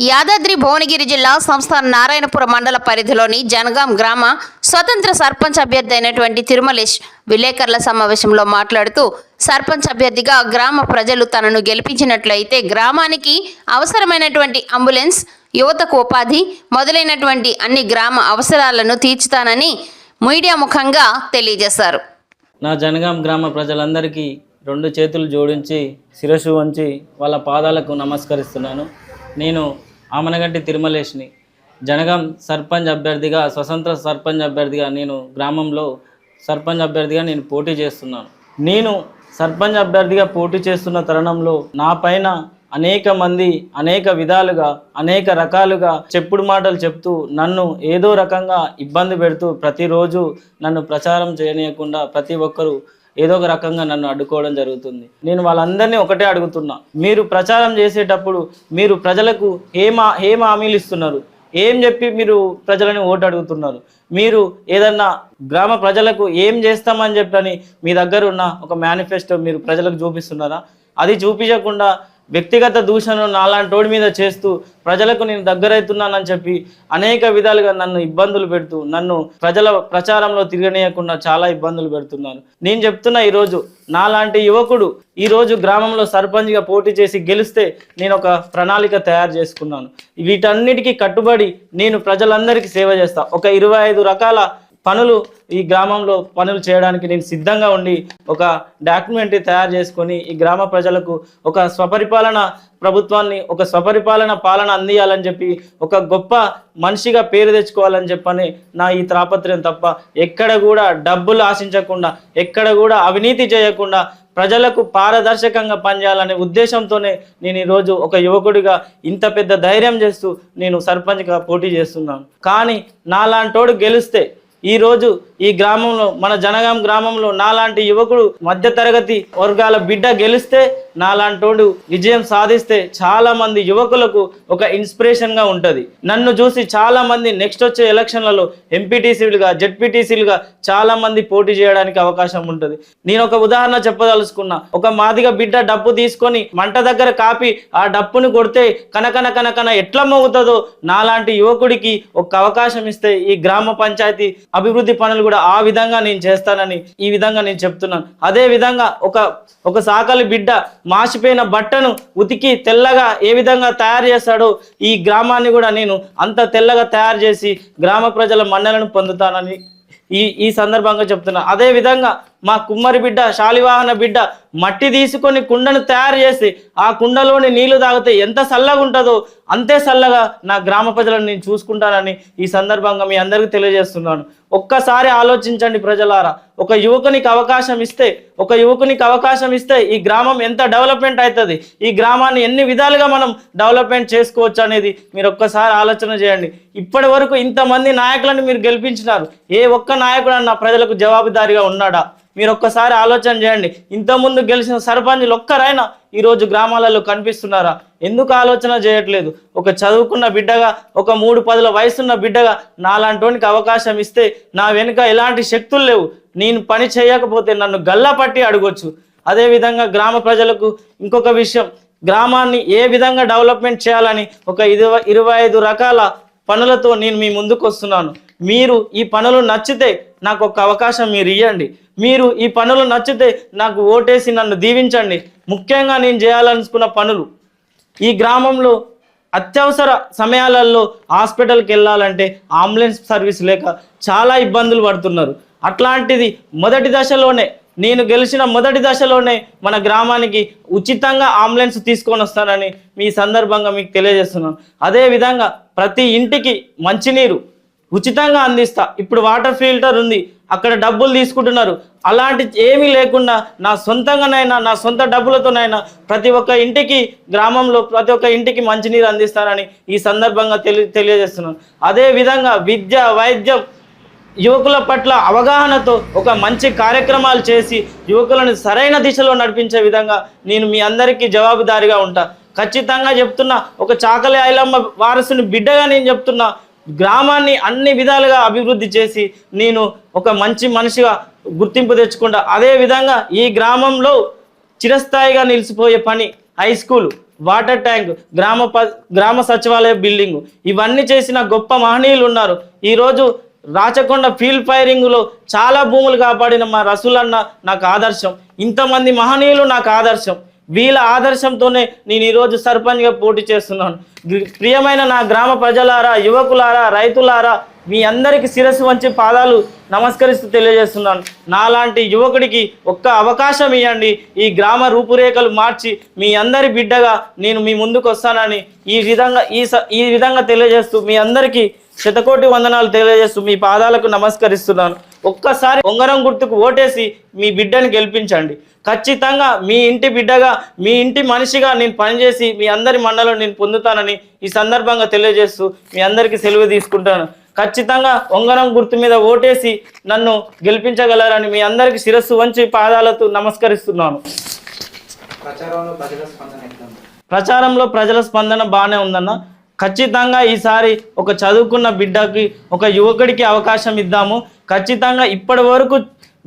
యాదాద్రి భువనగిరి జిల్లా సంస్థాన నారాయణపురం మండల పరిధిలోని జనగాం గ్రామ స్వతంత్ర సర్పంచ్ అభ్యర్థి అయినటువంటి తిరుమలేష్ విలేకరుల సమావేశంలో మాట్లాడుతూ సర్పంచ్ అభ్యర్థిగా గ్రామ ప్రజలు తనను గెలిపించినట్లయితే గ్రామానికి అవసరమైనటువంటి అంబులెన్స్, యువతకు ఉపాధి మొదలైనటువంటి అన్ని గ్రామ అవసరాలను తీర్చుతానని మీడియా ముఖంగా తెలియజేశారు. నా జనగాం గ్రామ ప్రజలందరికీ రెండు చేతులు జోడించి శిరస్సు వంచి వాళ్ళ పాదాలకు నమస్కరిస్తున్నాను. నేను ఆమనగంటి తిరుమలేష్ని. జనగాం సర్పంచ్ అభ్యర్థిగా, స్వతంత్ర సర్పంచ్ అభ్యర్థిగా నేను గ్రామంలో సర్పంచ్ అభ్యర్థిగా నేను పోటీ చేస్తున్నాను. నేను సర్పంచ్ అభ్యర్థిగా పోటీ చేస్తున్న తరుణంలో నా పైన అనేక మంది అనేక విధాలుగా అనేక రకాలుగా చెప్పుడు మాటలు చెప్తూ నన్ను ఏదో రకంగా ఇబ్బంది పెడుతూ ప్రతిరోజు నన్ను ప్రచారం చేయనీయకుండా ప్రతి ఒక్కరూ ఏదో ఒక రకంగా నన్ను అడ్డుకోవడం జరుగుతుంది. నేను వాళ్ళందరినీ ఒకటే అడుగుతున్నా, మీరు ప్రచారం చేసేటప్పుడు మీరు ప్రజలకు ఏం హామీలు ఇస్తున్నారు? ఏం చెప్పి మీరు ప్రజలని ఓటు అడుగుతున్నారు? మీరు ఏదన్నా గ్రామ ప్రజలకు ఏం చేస్తామని చెప్పని మీ దగ్గర ఉన్న ఒక మేనిఫెస్టో మీరు ప్రజలకు చూపిస్తున్నారా? అది చూపించకుండా వ్యక్తిగత దూషణను నాలాంటోడి మీద చేస్తూ ప్రజలకు నేను దగ్గరవుతున్నానని చెప్పి అనేక విధాలుగా నన్ను ఇబ్బందులు పెడుతూ నన్ను ప్రజల ప్రచారంలో తిరగనీయకుండా చాలా ఇబ్బందులు పెడుతున్నారు. నేను చెప్తున్నా, ఈరోజు నాలాంటి యువకుడు ఈరోజు గ్రామంలో సర్పంచ్గా పోటీ చేసి గెలిస్తే నేను ఒక ప్రణాళిక తయారు చేసుకున్నాను. వీటన్నిటికీ కట్టుబడి నేను ప్రజలందరికీ సేవ చేస్తా. ఒక 25 రకాల పనులు ఈ గ్రామంలో పనులు చేయడానికి నేను సిద్ధంగా ఉండి ఒక డాక్యుమెంటరీ తయారు చేసుకొని ఈ గ్రామ ప్రజలకు ఒక స్వపరిపాలన ప్రభుత్వాన్ని, ఒక స్వపరిపాలన పాలన అందియాలని చెప్పి ఒక గొప్ప మనిషిగా పేరు తెచ్చుకోవాలని చెప్పని నా ఈ తాపత్రయం తప్ప ఎక్కడ కూడా డబ్బులు ఆశించకుండా, ఎక్కడ కూడా అవినీతి చేయకుండా ప్రజలకు పారదర్శకంగా పనిచేయాలనే ఉద్దేశంతోనే నేను ఈరోజు ఒక యువకుడిగా ఇంత పెద్ద ధైర్యం చేస్తూ నేను సర్పంచ్గా పోటీ చేస్తున్నాను. కానీ నాలాంటోడు గెలిస్తే ఈరోజు ఈ గ్రామంలో, మన జనగాం గ్రామంలో నాలాంటి యువకుడు మధ్యతరగతి వర్గాల బిడ్డ గెలిస్తే, నాలాంటోడు విజయం సాధిస్తే చాలా మంది యువకులకు ఒక ఇన్స్పిరేషన్గా ఉంటుంది. నన్ను చూసి చాలా మంది నెక్స్ట్ వచ్చే ఎలక్షన్లలో ఎంపీటీసీలుగా, జెడ్పీటీసీలుగా చాలా మంది పోటీ చేయడానికి అవకాశం ఉంటుంది. నేను ఒక ఉదాహరణ చెప్పదలుచుకున్నా. ఒక మాదిగ బిడ్డ డప్పు తీసుకొని మంట దగ్గర కాపి ఆ డప్పును కొడితే కనకన కనకన ఎట్లా మోగుతుందో నాలాంటి యువకుడికి ఒక అవకాశం ఇస్తే ఈ గ్రామ పంచాయతీ అభివృద్ధి పనులు కూడా ఆ విధంగా నేను చేస్తానని ఈ విధంగా నేను చెప్తున్నాను. అదే విధంగా ఒక సాకలి బిడ్డ మాసిపోయిన బట్టను ఉతికి తెల్లగా ఏ విధంగా తయారు చేస్తాడో ఈ గ్రామాన్ని కూడా నేను అంత తెల్లగా తయారు చేసి గ్రామ ప్రజల మన్నలను పొందుతానని ఈ సందర్భంగా చెప్తున్నా. అదే విధంగా మా కుమ్మరి బిడ్డ, శాలివాహన బిడ్డ మట్టి తీసుకొని కుండను తయారు చేసి ఆ కుండలోని నీళ్లు తాగితే ఎంత చల్లగా ఉంటుందో అంతే చల్లగా నా గ్రామ ప్రజలను నేను చూసుకుంటానని ఈ సందర్భంగా మీ అందరికీ తెలియజేస్తున్నాను. ఒక్కసారి ఆలోచించండి ప్రజలారా. ఒక యువకునికి అవకాశం ఇస్తే ఈ గ్రామం ఎంత డెవలప్మెంట్ అవుతుంది, ఈ గ్రామాన్ని ఎన్ని విధాలుగా మనం డెవలప్మెంట్ చేసుకోవచ్చు అనేది మీరు ఒక్కసారి ఆలోచన చేయండి. ఇప్పటి వరకు ఇంతమంది నాయకులను మీరు గెలిపించినారు. ఏ ఒక్క నాయకుడు అన్న ప్రజలకు జవాబుదారీగా ఉన్నాడా? మీరు ఒక్కసారి ఆలోచన చేయండి. ఇంతకుముందు గెలిచిన సర్పంచులు ఒక్కరైనా ఈరోజు గ్రామాలలో కనిపిస్తున్నారా? ఎందుకు ఆలోచన చేయట్లేదు? ఒక చదువుకున్న బిడ్డగా, ఒక 3-10 వయసున్న బిడ్డగా నాలాంటోనికి అవకాశం ఇస్తే నా వెనుక ఎలాంటి శక్తులు లేవు. నేను పని చేయకపోతే నన్ను గల్లా పట్టి అడగొచ్చు. అదేవిధంగా గ్రామ ప్రజలకు ఇంకొక విషయం, గ్రామాన్ని ఏ విధంగా డెవలప్మెంట్ చేయాలని ఒక 25 రకాల పనులతో నేను మీ ముందుకు వస్తున్నాను. మీరు ఈ పనులు నచ్చితే నాకు ఒక అవకాశం మీరు ఇవ్వండి. మీరు ఈ పనులు నచ్చితే నాకు ఓటేసి నన్ను దీవించండి. ముఖ్యంగా నేను చేయాలనుకున్న పనులు, ఈ గ్రామంలో అత్యవసర సమయాలలో హాస్పిటల్కి వెళ్ళాలంటే అంబులెన్స్ సర్వీస్ లేక చాలా ఇబ్బందులు పడుతున్నారు. అట్లాంటిది నేను గెలిచిన మొదటి దశలోనే మన గ్రామానికి ఉచితంగా అంబులెన్స్ తీసుకొని వస్తానని మీ సందర్భంగా మీకు తెలియజేస్తున్నాను. అదేవిధంగా ప్రతి ఇంటికి మంచినీరు ఉచితంగా అందిస్తా. ఇప్పుడు వాటర్ ఫిల్టర్ ఉంది, అక్కడ డబ్బులు తీసుకుంటున్నారు. అలాంటి ఏమీ లేకుండా నా సొంతంగానైనా, నా సొంత డబ్బులతోనైనా ప్రతి ఒక్క ఇంటికి, గ్రామంలో ప్రతి ఒక్క ఇంటికి మంచినీరు అందిస్తానని ఈ సందర్భంగా తెలియజేస్తున్నాను. అదేవిధంగా విద్య, వైద్యం, యువకుల పట్ల అవగాహనతో ఒక మంచి కార్యక్రమాలు చేసి యువకులను సరైన దిశలో నడిపించే విధంగా నేను మీ అందరికీ జవాబుదారీగా ఉంటా. ఖచ్చితంగా చెప్తున్నా, ఒక చాకలి ఐలమ్మ వారసుని బిడ్డగా నేను చెప్తున్నా, గ్రామాన్ని అన్ని విధాలుగా అభివృద్ధి చేసి నేను ఒక మంచి మనిషిగా గుర్తింపు తెచ్చుకుంటా. అదేవిధంగా ఈ గ్రామంలో చిరస్థాయిగా నిలిచిపోయే పని హై స్కూల్. వాటర్ ట్యాంక్, గ్రామ సచివాలయ బిల్డింగు, ఇవన్నీ చేసిన గొప్ప మహనీయులు ఉన్నారు. ఈరోజు రాచకొండ ఫీల్డ్ ఫైరింగ్లో చాలా భూములు కాపాడిన మా రసూలన్న నాకు ఆదర్శం. ఇంతమంది మహనీయులు నాకు ఆదర్శం. వీళ్ళ ఆదర్శంతోనే నేను ఈరోజు సర్పంచ్గా పోటీ చేస్తున్నాను. ప్రియమైన నా గ్రామ ప్రజలారా, యువకులారా, రైతులారా, మీ అందరికీ శిరస్సు వంచి పాదాలు నమస్కరిస్తూ తెలియజేస్తున్నాను. నాలాంటి యువకుడికి ఒక్క అవకాశం ఇవ్వండి. ఈ గ్రామ రూపురేఖలు మార్చి మీ అందరి బిడ్డగా నేను మీ ముందుకు వస్తానని ఈ విధంగా తెలియజేస్తూ మీ అందరికీ శతకోటి వందనాలు తెలియజేస్తూ మీ పాదాలకు నమస్కరిస్తున్నాను. ఒక్కసారి ఉంగరం గుర్తుకు ఓటేసి మీ బిడ్డని గెలిపించండి. ఖచ్చితంగా మీ ఇంటి బిడ్డగా, మీ ఇంటి మనిషిగా నేను పనిచేసి మీ అందరి మండలం నేను పొందుతానని ఈ సందర్భంగా తెలియజేస్తూ మీ అందరికీ సెలవు తీసుకుంటాను. ఖచ్చితంగా ఉంగరం గుర్తు మీద ఓటేసి నన్ను గెలిపించగలరని మీ అందరికీ శిరస్సు వంచి పాదాలతో నమస్కరిస్తున్నాను. ప్రచారంలో ప్రజల స్పందన బాగానే ఉందన్న. ఖచ్చితంగా ఈసారి ఒక చదువుకున్న బిడ్డకి, ఒక యువకుడికి అవకాశం ఇద్దాము. ఖచ్చితంగా ఇప్పటి వరకు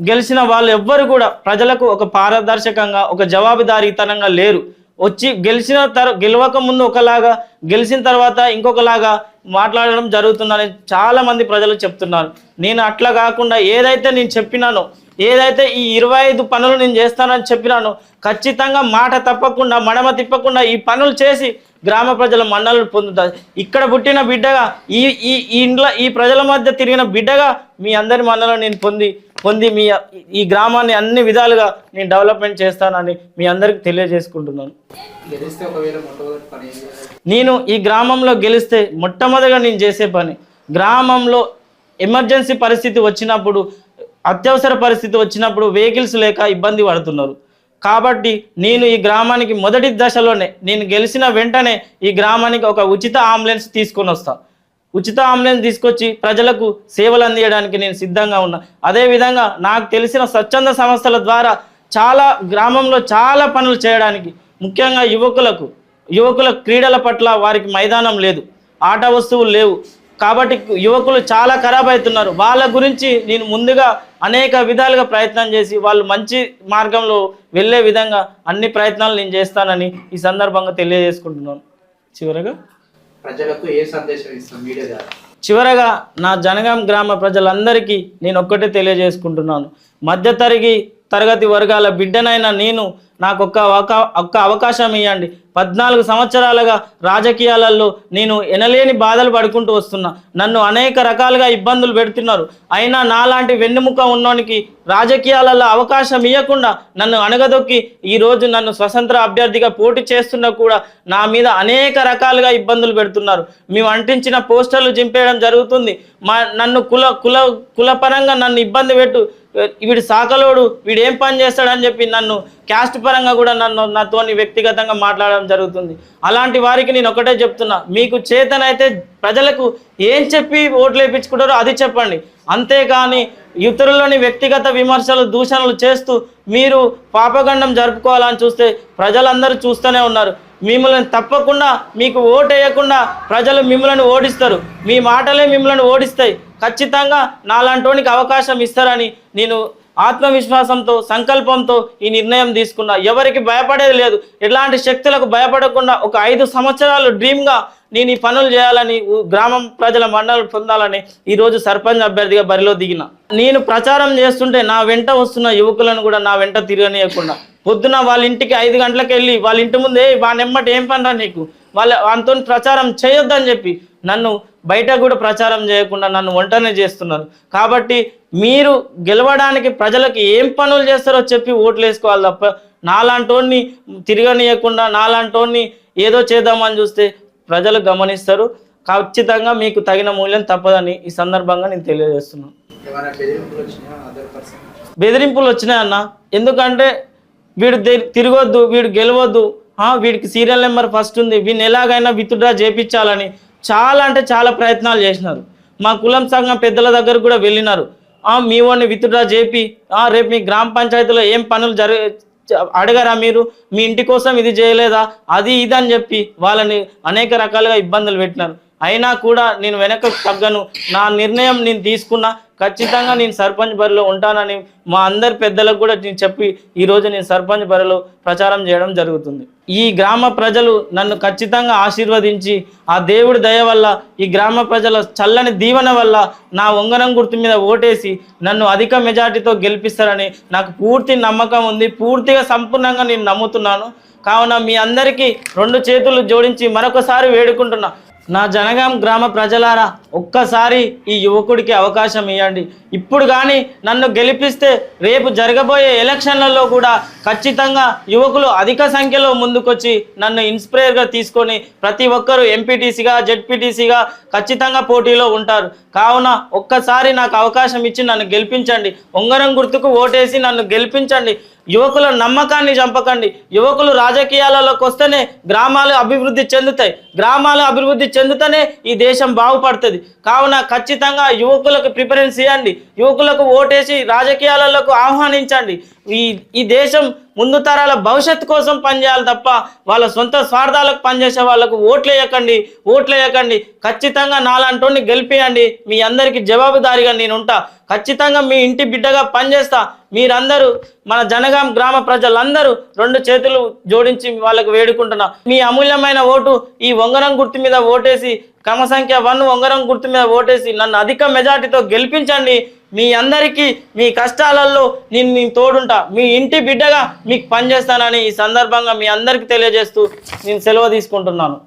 గెలిచిన వాళ్ళు ఎవ్వరు కూడా ప్రజలకు ఒక పారదర్శకంగా, ఒక జవాబుదారీతనంగా లేరు. వచ్చి గెలవక ముందు ఒకలాగా, గెలిచిన తర్వాత ఇంకొకలాగా మాట్లాడడం జరుగుతుందని చాలా మంది ప్రజలు చెప్తున్నారు. నేను అట్లా కాకుండా ఏదైతే నేను చెప్పినానో, ఏదైతే ఈ 25 పనులు నేను చేస్తానని చెప్పినానో, ఖచ్చితంగా మాట తప్పకుండా, మడమ తిప్పకుండా ఈ పనులు చేసి గ్రామ ప్రజల మండలం పొందుతారు. ఇక్కడ పుట్టిన బిడ్డగా, ఈ ప్రజల మధ్య తిరిగిన బిడ్డగా మీ అందరి మండలం నేను పొంది ఈ గ్రామాన్ని అన్ని విధాలుగా నేను డెవలప్మెంట్ చేస్తానని మీ అందరికి తెలియజేసుకుంటున్నాను. నేను ఈ గ్రామంలో గెలిస్తే మొట్టమొదటిగా నేను చేసే పని, గ్రామంలో ఎమర్జెన్సీ పరిస్థితి వచ్చినప్పుడు, అత్యవసర పరిస్థితి వచ్చినప్పుడు వెహికల్స్ లేక ఇబ్బంది పడుతున్నారు. కాబట్టి నేను ఈ గ్రామానికి మొదటి దశలోనే, నేను గెలిచిన వెంటనే ఈ గ్రామానికి ఒక ఉచిత అంబులెన్స్ తీసుకొని వస్తాను. ఉచిత అంబులెన్స్ తీసుకొచ్చి ప్రజలకు సేవలు అందించడానికి నేను సిద్ధంగా ఉన్నా. అదేవిధంగా నాకు తెలిసిన స్వచ్ఛంద సంస్థల ద్వారా గ్రామంలో చాలా పనులు చేయడానికి, ముఖ్యంగా యువకుల క్రీడల పట్ల వారికి మైదానం లేదు, ఆట వస్తువులు లేవు. కాబట్టి యువకులు చాలా ఖరాబ్ అవుతున్నారు. వాళ్ళ గురించి నేను ముందుగా అనేక విధాలుగా ప్రయత్నం చేసి వాళ్ళు మంచి మార్గంలో వెళ్ళే విధంగా అన్ని ప్రయత్నాలు నేను చేస్తానని ఈ సందర్భంగా తెలియజేసుకుంటున్నాను. చివరగా ప్రజలకు ఏ సందేశం ఇస్తాం మీడియా ద్వారా? చివరగా నా జనగాం గ్రామ ప్రజలందరికీ నేను ఒక్కటే తెలియజేసుకుంటున్నాను. తరగతి వర్గాల బిడ్డనైనా నేను నాకు ఒక్క అవకాశం ఇవ్వండి. 14 సంవత్సరాలుగా రాజకీయాలలో నేను ఎనలేని బాధలు పడుకుంటూ వస్తున్నా. నన్ను అనేక రకాలుగా ఇబ్బందులు పెడుతున్నారు. అయినా నాలాంటి వెన్నెముక ఉన్నోనికి రాజకీయాలలో అవకాశం ఇవ్వకుండా నన్ను అణగదొక్కి ఈరోజు నన్ను స్వతంత్ర అభ్యర్థిగా పోటీ చేస్తున్నా కూడా నా మీద అనేక రకాలుగా ఇబ్బందులు పెడుతున్నారు. మేము అంటించిన పోస్టర్లు చింపేయడం జరుగుతుంది. నన్ను కులపరంగా నన్ను ఇబ్బంది పెట్టు, వీడు సాకలోడు, వీడు ఏం పని చేస్తాడని చెప్పి నన్ను క్యాస్ట్ పరంగా కూడా నాతోని వ్యక్తిగతంగా మాట్లాడడం జరుగుతుంది. అలాంటి వారికి నేను ఒకటే చెప్తున్నా, మీకు చేతనైతే ప్రజలకు ఏం చెప్పి ఓట్లు వేయించుకుంటారో అది చెప్పండి. అంతేకాని ఇతరులని వ్యక్తిగత విమర్శలు, దూషణలు చేస్తూ మీరు పాపగండం జరుపుకోవాలని చూస్తే ప్రజలందరూ చూస్తూనే ఉన్నారు. మిమ్మల్ని తప్పకుండా, మీకు ఓటు వేయకుండా ప్రజలు మిమ్మల్ని ఓడిస్తారు. మీ మాటలే మిమ్మల్ని ఓడిస్తాయి. ఖచ్చితంగా నాలాంటోనికి అవకాశం ఇస్తారని నేను ఆత్మవిశ్వాసంతో, సంకల్పంతో ఈ నిర్ణయం తీసుకున్నా. ఎవరికి భయపడేది లేదు. ఎలాంటి శక్తులకు భయపడకుండా ఒక 5 సంవత్సరాలు డ్రీమ్గా నేను ఈ పనులు చేయాలని, గ్రామం ప్రజల మండలం పొందాలని ఈరోజు సర్పంచ్ అభ్యర్థిగా బరిలో దిగిన. నేను ప్రచారం చేస్తుంటే నా వెంట వస్తున్న యువకులను కూడా నా వెంట తిరగనీయకుండా, పొద్దున వాళ్ళ ఇంటికి 5 గంటలకు వెళ్ళి వాళ్ళ ఇంటి ముందే వానెమ్మటి ఏం పనిరా నీకు, వాళ్ళతో ప్రచారం చేయొద్దని చెప్పి నన్ను బయట కూడా ప్రచారం చేయకుండా నన్ను ఒంటనే చేస్తున్నారు. కాబట్టి మీరు గెలవడానికి ప్రజలకు ఏం పనులు చేస్తారో చెప్పి ఓట్లు వేసుకోవాలి తప్ప నాలాంటోన్ని తిరగనీయకుండా, నాలాంటోన్ని ఏదో చేద్దామని చూస్తే ప్రజలు గమనిస్తారు. ఖచ్చితంగా మీకు తగిన మూల్యం తప్పదని ఈ సందర్భంగా నేను తెలియజేస్తున్నాను. బెదిరింపులు వచ్చినాయన్న. ఎందుకంటే వీడు తిరగొద్దు, వీడు గెలవద్దు, వీడికి సీరియల్ నెంబర్ ఫస్ట్ ఉంది, వీడిని ఎలాగైనా విత్డ్రా చేయించాలని చాలా ప్రయత్నాలు చేసినారు. మా కులం సంఘం పెద్దల దగ్గర కూడా వెళ్ళినారు. మీ వాడిని విత్డ్రా చేపి రేపు మీ గ్రామ పంచాయతీలో ఏం పనులు అడగరా, మీరు మీ ఇంటి కోసం ఇది చేయలేదా, అది ఇది అని చెప్పి వాళ్ళని అనేక రకాలుగా ఇబ్బందులు పెట్టినారు. అయినా కూడా నేను వెనక తగ్గను. నా నిర్ణయం నేను తీసుకున్నా. ఖచ్చితంగా నేను సర్పంచ్ బరిలో ఉంటానని మా అందరి పెద్దలకు కూడా నేను చెప్పి ఈరోజు నేను సర్పంచ్ బరిలో ప్రచారం చేయడం జరుగుతుంది. ఈ గ్రామ ప్రజలు నన్ను ఖచ్చితంగా ఆశీర్వదించి ఆ దేవుడి దయ వల్ల ఈ గ్రామ ప్రజల చల్లని దీవెన వల్ల నా ఉంగరం గుర్తు మీద ఓటేసి నన్ను అధిక మెజార్టీతో గెలిపిస్తారని నాకు పూర్తి నమ్మకం ఉంది. పూర్తిగా సంపూర్ణంగా నేను నమ్ముతున్నాను. కావున మీ అందరికీ 2 చేతులు జోడించి మరొకసారి వేడుకుంటున్నా, నా జనగాం గ్రామ ప్రజలారా ఒక్కసారి ఈ యువకుడికి అవకాశం ఇవ్వండి. ఇప్పుడు కానీ నన్ను గెలిపిస్తే రేపు జరగబోయే ఎలక్షన్లలో కూడా ఖచ్చితంగా యువకులు అధిక సంఖ్యలో ముందుకొచ్చి నన్ను ఇన్స్పైర్గా తీసుకొని ప్రతి ఒక్కరూ ఎంపీటీసీగా జెడ్పీటీసీగా ఖచ్చితంగా పోటీలో ఉంటారు. కావున ఒక్కసారి నాకు అవకాశం ఇచ్చి నన్ను గెలిపించండి. ఉంగరం గుర్తుకు ఓటేసి నన్ను గెలిపించండి. యువకుల నమ్మకాన్ని చంపకండి. యువకులు రాజకీయాలలోకి వస్తేనే గ్రామాలు అభివృద్ధి చెందుతాయి. గ్రామాలు అభివృద్ధి చెందుతూనే ఈ దేశం బాగుపడుతుంది. కావున ఖచ్చితంగా యువకులకు ప్రిఫరెన్స్ ఇవ్వండి. యువకులకు ఓటేసి రాజకీయాలకు ఆహ్వానించండి. ఈ దేశం ముందు తరాల భవిష్యత్తు కోసం పనిచేయాలి తప్ప వాళ్ళ సొంత స్వార్థాలకు పనిచేసే వాళ్ళకు ఓట్లేయకండి. ఖచ్చితంగా నాలాంటి గెలిపియండి. మీ అందరికీ జవాబుదారీగా నేను ఉంటా. ఖచ్చితంగా మీ ఇంటి బిడ్డగా పనిచేస్తా. మీరందరూ మన జనగాం గ్రామ ప్రజలందరూ 2 చేతులు జోడించి వాళ్ళకు వేడుకుంటున్నా, మీ అమూల్యమైన ఓటు ఈ ఉంగరం గుర్తు మీద ఓటేసి క్రమ సంఖ్య 1 ఉంగరం గుర్తు మీద ఓటేసి నన్ను అధిక మెజార్టీతో గెలిపించండి. మీ అందరికీ మీ కష్టాలలో నేను తోడుంటా. మీ ఇంటి బిడ్డగా మీకు పనిచేస్తానని ఈ సందర్భంగా మీ అందరికీ తెలియజేస్తూ నేను సెలవు తీసుకుంటున్నాను.